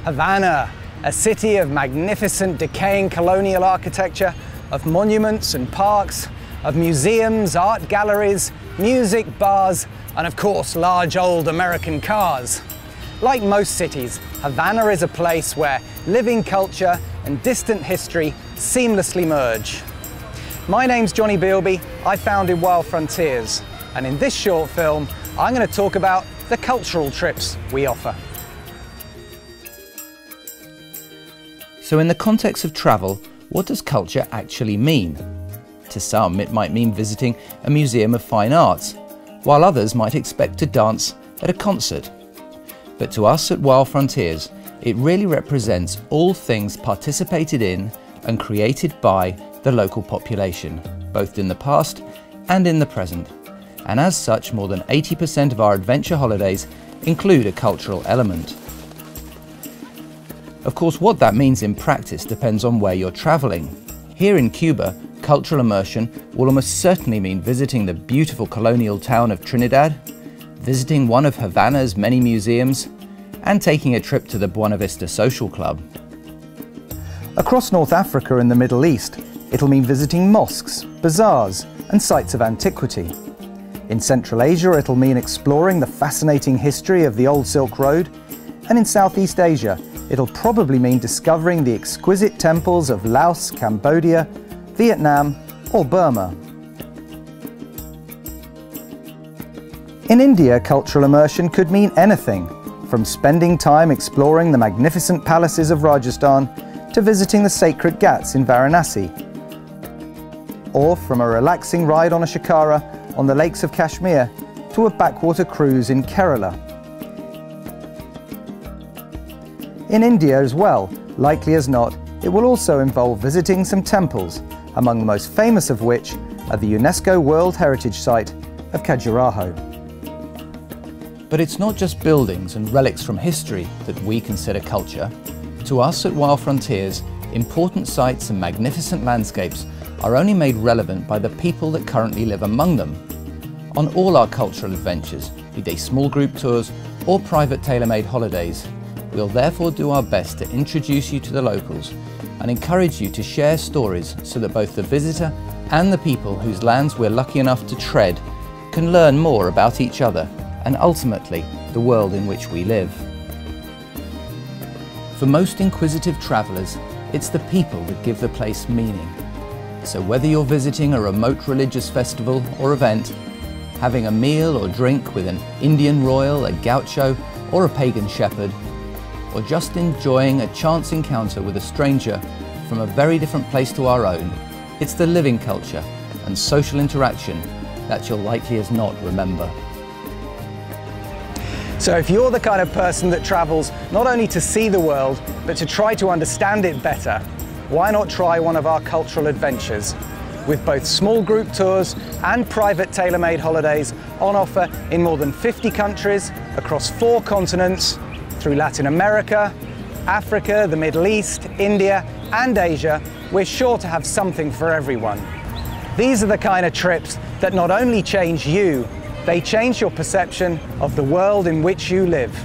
Havana, a city of magnificent decaying colonial architecture, of monuments and parks, of museums, art galleries, music, bars, and of course large old American cars. Like most cities, Havana is a place where living culture and distant history seamlessly merge. My name's Jonny Bealby, I founded Wild Frontiers, and in this short film I'm going to talk about the cultural trips we offer. So in the context of travel, what does culture actually mean? To some, it might mean visiting a museum of fine arts, while others might expect to dance at a concert. But to us at Wild Frontiers, it really represents all things participated in and created by the local population, both in the past and in the present. And as such, more than 80% of our adventure holidays include a cultural element. Of course, what that means in practice depends on where you're traveling. Here in Cuba, cultural immersion will almost certainly mean visiting the beautiful colonial town of Trinidad, visiting one of Havana's many museums, and taking a trip to the Buena Vista Social Club. Across North Africa and the Middle East, it'll mean visiting mosques, bazaars, and sites of antiquity. In Central Asia, it'll mean exploring the fascinating history of the old Silk Road, and in Southeast Asia, it'll probably mean discovering the exquisite temples of Laos, Cambodia, Vietnam, or Burma. In India, cultural immersion could mean anything, from spending time exploring the magnificent palaces of Rajasthan to visiting the sacred ghats in Varanasi, or from a relaxing ride on a shikara on the lakes of Kashmir to a backwater cruise in Kerala. In India as well, likely as not, it will also involve visiting some temples, among the most famous of which are the UNESCO World Heritage Site of Khajuraho. But it's not just buildings and relics from history that we consider culture. To us at Wild Frontiers, important sites and magnificent landscapes are only made relevant by the people that currently live among them. On all our cultural adventures, be they small group tours or private tailor-made holidays, we'll therefore do our best to introduce you to the locals and encourage you to share stories so that both the visitor and the people whose lands we're lucky enough to tread can learn more about each other and ultimately the world in which we live. For most inquisitive travellers, it's the people that give the place meaning. So whether you're visiting a remote religious festival or event, having a meal or drink with an Indian royal, a gaucho or a pagan shepherd, or just enjoying a chance encounter with a stranger from a very different place to our own, it's the living culture and social interaction that you'll likely as not remember. So if you're the kind of person that travels not only to see the world, but to try to understand it better, why not try one of our cultural adventures? With both small group tours and private tailor-made holidays on offer in more than 50 countries across 4 continents, through Latin America, Africa, the Middle East, India, and Asia, we're sure to have something for everyone. These are the kind of trips that not only change you, they change your perception of the world in which you live.